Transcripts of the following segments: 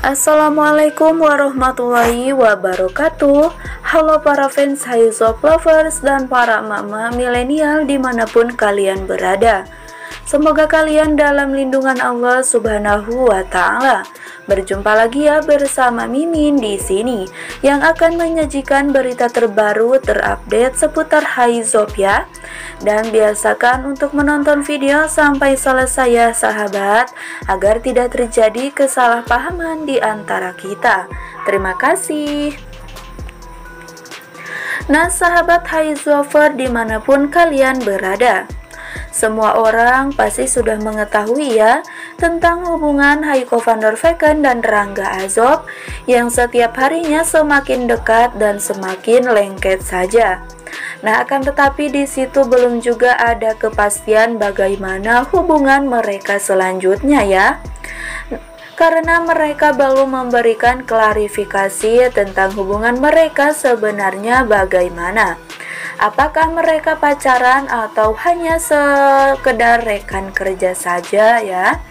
Assalamualaikum warahmatullahi wabarakatuh. Halo para fans Haizop lovers dan para mama milenial dimanapun kalian berada. Semoga kalian dalam lindungan Allah Subhanahu wa Ta'ala. Berjumpa lagi ya bersama Mimin di sini yang akan menyajikan berita terbaru terupdate seputar Haizop ya. Dan biasakan untuk menonton video sampai selesai ya sahabat, agar tidak terjadi kesalahpahaman di antara kita. Terima kasih. Nah sahabat Haizover dimanapun kalian berada, semua orang pasti sudah mengetahui ya tentang hubungan Haiko van der Vecken dan Rangga Azob yang setiap harinya semakin dekat dan semakin lengket saja. Nah, akan tetapi di situ belum juga ada kepastian bagaimana hubungan mereka selanjutnya ya. Karena mereka belum memberikan klarifikasi tentang hubungan mereka sebenarnya bagaimana. Apakah mereka pacaran atau hanya sekedar rekan kerja saja ya?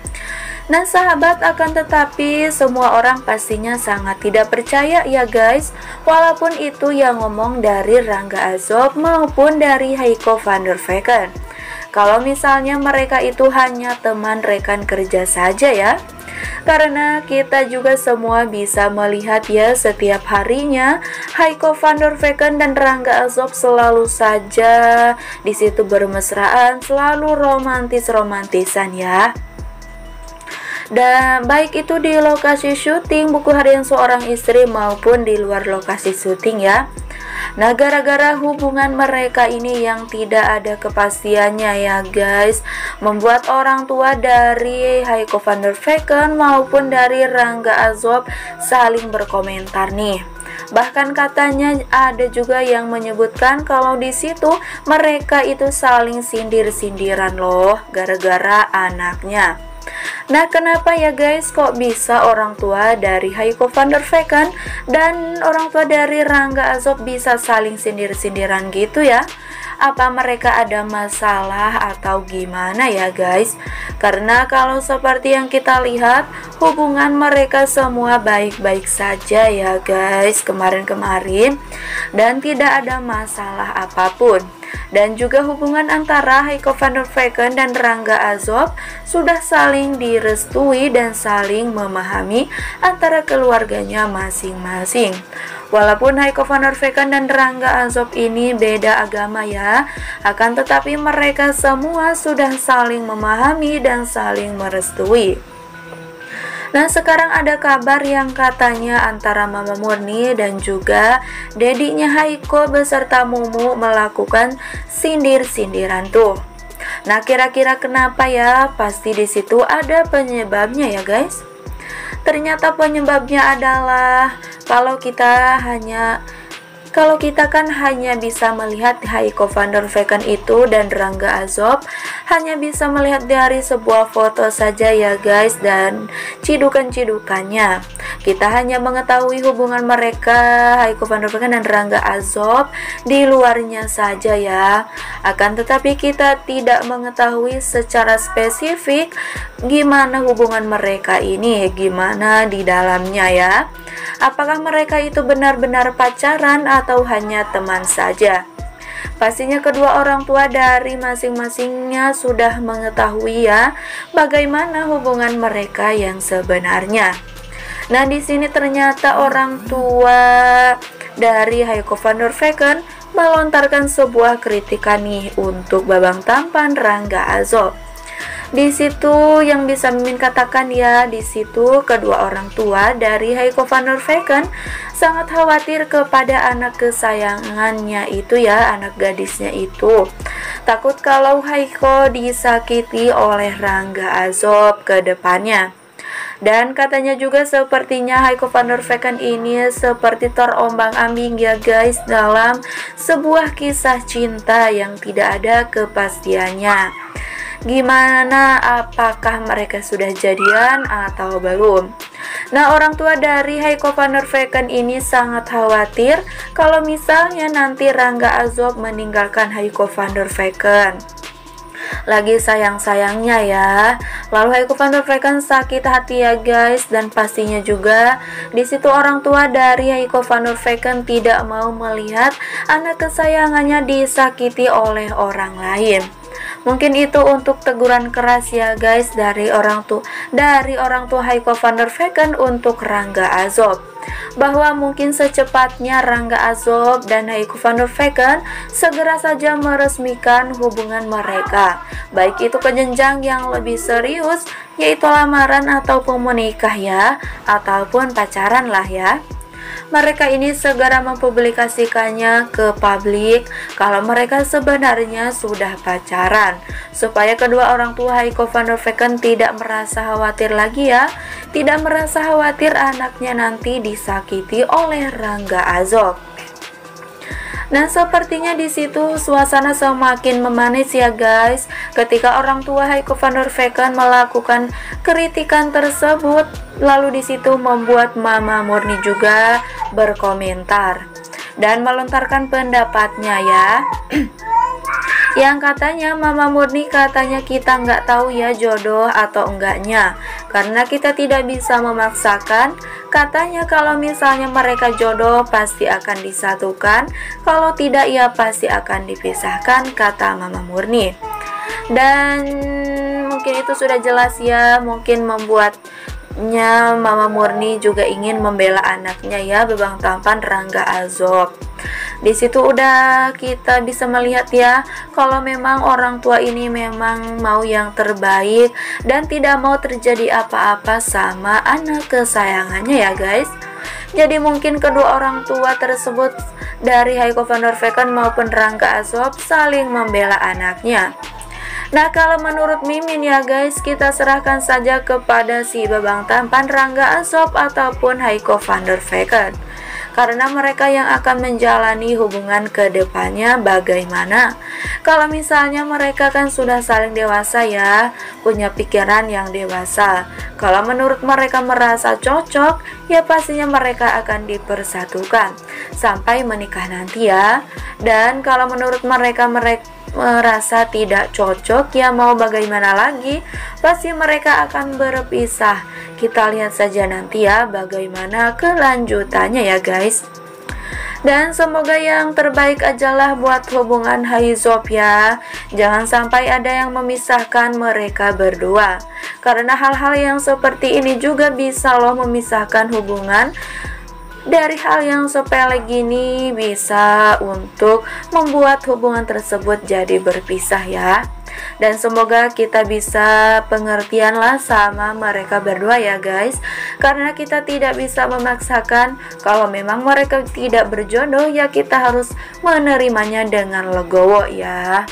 Nah sahabat, akan tetapi semua orang pastinya sangat tidak percaya ya guys, walaupun itu yang ngomong dari Rangga Azob maupun dari Haiko van der Vecken. Kalau misalnya mereka itu hanya teman rekan kerja saja ya. Karena kita juga semua bisa melihat ya setiap harinya Haiko van der Vecken dan Rangga Azob selalu saja di situ bermesraan, selalu romantis-romantisan ya. Dan baik itu di lokasi syuting buku harian seorang istri maupun di luar lokasi syuting ya. Nah gara-gara hubungan mereka ini yang tidak ada kepastiannya ya guys, membuat orang tua dari Haiko van der Vecken maupun dari Rangga Azob saling berkomentar nih. Bahkan katanya ada juga yang menyebutkan kalau di situ mereka itu saling sindir-sindiran loh gara-gara anaknya. Nah kenapa ya guys kok bisa orang tua dari Haiko van der Vecken dan orang tua dari Rangga Azob bisa saling sindir-sindiran gitu ya? Apa mereka ada masalah atau gimana ya guys? Karena kalau seperti yang kita lihat hubungan mereka semua baik-baik saja ya guys kemarin-kemarin, dan tidak ada masalah apapun. Dan juga hubungan antara Haiko van der Vecken dan Rangga Azob sudah saling direstui dan saling memahami antara keluarganya masing-masing. Walaupun Haiko van der Vecken dan Rangga Azob ini beda agama ya, akan tetapi mereka semua sudah saling memahami dan saling merestui. Nah sekarang ada kabar yang katanya antara Mama Murni dan juga dedinya Haiko beserta Mumu melakukan sindir-sindiran tuh. Nah kira-kira kenapa ya? Pasti di situ ada penyebabnya ya guys. Ternyata penyebabnya adalah kalau kita kan hanya bisa melihat Haiko van der Vecken itu dan Rangga Azob hanya bisa melihat dari sebuah foto saja ya guys, dan cidukan-cidukannya. Kita hanya mengetahui hubungan mereka Haiko van der Vecken dan Rangga Azob di luarnya saja ya. Akan tetapi kita tidak mengetahui secara spesifik gimana hubungan mereka ini, gimana di dalamnya ya. Apakah mereka itu benar-benar pacaran atau hanya teman saja? Pastinya kedua orang tua dari masing-masingnya sudah mengetahui ya bagaimana hubungan mereka yang sebenarnya. Nah di sini ternyata orang tua dari Haiko van der Vecken melontarkan sebuah kritikan nih untuk babang tampan Rangga Azob. Di situ yang bisa Mimin katakan ya, di situ kedua orang tua dari Haiko van der Vecken sangat khawatir kepada anak kesayangannya itu ya, anak gadisnya itu. Takut kalau Haiko disakiti oleh Rangga Azob ke depannya. Dan katanya juga sepertinya Haiko van der Vecken ini seperti terombang-ambing ya guys dalam sebuah kisah cinta yang tidak ada kepastiannya. Gimana, apakah mereka sudah jadian atau belum? Nah orang tua dari Haiko van der Vecken ini sangat khawatir kalau misalnya nanti Rangga Azob meninggalkan Haiko van der Vecken. lagi sayang-sayangnya ya. Lalu Haiko van der Vecken sakit hati ya guys, dan pastinya juga di situ orang tua dari Haiko van der Vecken tidak mau melihat anak kesayangannya disakiti oleh orang lain. Mungkin itu untuk teguran keras ya guys dari orang tua Haiko van der Vecken untuk Rangga Azob, bahwa mungkin secepatnya Rangga Azob dan Haiko van der Vecken segera saja meresmikan hubungan mereka, baik itu ke jenjang yang lebih serius yaitu lamaran ataupun menikah ya, ataupun pacaran lah ya. Mereka ini segera mempublikasikannya ke publik kalau mereka sebenarnya sudah pacaran, supaya kedua orang tua Haiko van der Vecken tidak merasa khawatir lagi ya, tidak merasa khawatir anaknya nanti disakiti oleh Rangga Azob. Nah, sepertinya di situ suasana semakin memanis ya guys, ketika orang tua Haiko van der Vecken melakukan kritikan tersebut. Lalu di situ membuat Mama Murni juga berkomentar dan melontarkan pendapatnya ya. Yang katanya Mama Murni katanya kita nggak tahu ya jodoh atau enggaknya, karena kita tidak bisa memaksakan. Katanya kalau misalnya mereka jodoh pasti akan disatukan, kalau tidak ya pasti akan dipisahkan, kata Mama Murni. Dan mungkin itu sudah jelas ya, mungkin membuatnya Mama Murni juga ingin membela anaknya ya, Bebang Tampan Rangga Azob. Di situ udah kita bisa melihat ya, kalau memang orang tua ini memang mau yang terbaik dan tidak mau terjadi apa-apa sama anak kesayangannya ya guys. Jadi mungkin kedua orang tua tersebut dari Haiko van der Vecken maupun Rangga Azob saling membela anaknya. Nah, kalau menurut Mimin ya guys, kita serahkan saja kepada si Bebang Tampan Rangga Azob ataupun Haiko van der Vecken, karena mereka yang akan menjalani hubungan ke depannya bagaimana. Kalau misalnya mereka kan sudah saling dewasa ya, punya pikiran yang dewasa. Kalau menurut mereka merasa cocok, ya pastinya mereka akan dipersatukan sampai menikah nanti ya. Dan kalau menurut mereka merasa tidak cocok, ya mau bagaimana lagi, pasti mereka akan berpisah. Kita lihat saja nanti ya bagaimana kelanjutannya ya guys. Dan semoga yang terbaik ajalah buat hubungan Haizop ya. Jangan sampai ada yang memisahkan mereka berdua, karena hal-hal yang seperti ini juga bisa loh memisahkan hubungan. Dari hal yang sepele gini bisa untuk membuat hubungan tersebut jadi berpisah ya. Dan semoga kita bisa pengertian lah sama mereka berdua ya guys, karena kita tidak bisa memaksakan. Kalau memang mereka tidak berjodoh ya kita harus menerimanya dengan legowo ya.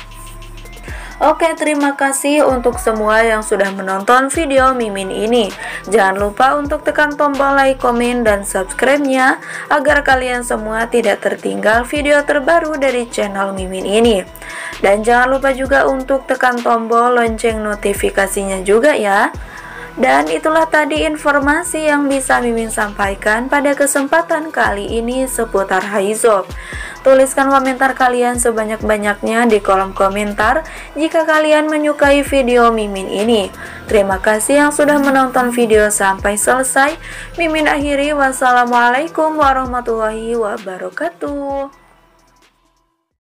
Oke, terima kasih untuk semua yang sudah menonton video Mimin ini. Jangan lupa untuk tekan tombol like, komen, dan subscribe-nya agar kalian semua tidak tertinggal video terbaru dari channel Mimin ini. Dan jangan lupa juga untuk tekan tombol lonceng notifikasinya juga ya. Dan itulah tadi informasi yang bisa Mimin sampaikan pada kesempatan kali ini seputar Haizop. Tuliskan komentar kalian sebanyak-banyaknya di kolom komentar jika kalian menyukai video Mimin ini. Terima kasih yang sudah menonton video sampai selesai. Mimin akhiri, wassalamualaikum warahmatullahi wabarakatuh.